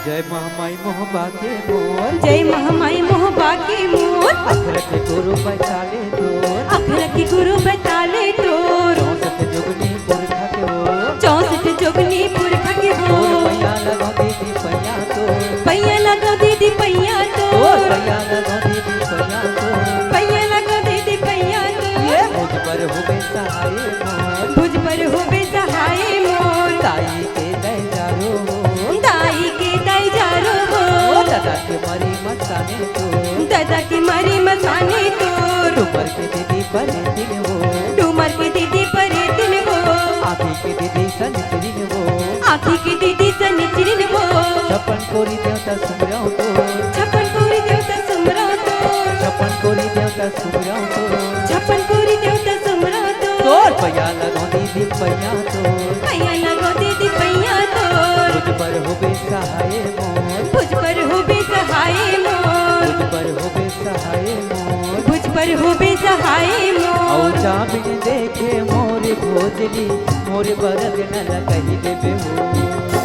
जय महामाई मोहबा के मोर, जय महामाई मोहबा के मोर, अखर के गुरु बैठाले तोर, अखर के गुरु बैठाले तोर, 64 जुगनी पुरखा के हो, 64 जुगनी पुरखा के हो। पैया लगो दीदी पैया तोर, पैया लगो दीदी पैया ओ तोर, पैया लगो दीदी पैया तोर, पैया लगो दीदी पैया तोर। मुझ पर होबे सहाय मोर, मुझ पर होबे सहाय मोर, ताई के दय जारो हो, दाई के दाई जारो हो, दादा के मरी मसाने तोर, दादा की मरी मसाने तोर, डूमर के दीदी परे दिन हो, डूमर के दीदी परे दिन हो, आखी के दीदी सनिचरिन हो, आखी की दीदी सनिचरिन हो। छप्पन कोरी देवता सुमराओ तोर, छप्पन कोरी देवता सुमरो तोर, छप्पन कोरी देवता सुमराओ तोर, छप्पन कोरी देवता सुमरो तोर तोर। पैया लगो दीदी पैया तोर, पैया लगो दीदी पैया तोर, मुझ पर होबे सहाय मोर, मुझ पर होबे सहाय मोर, मुझ पर होबे सहाय मोर, मुझ पर होबे सहाय औ मोर। जामिन देखे मोर भोजली, मोर बरद न कही देबे हो।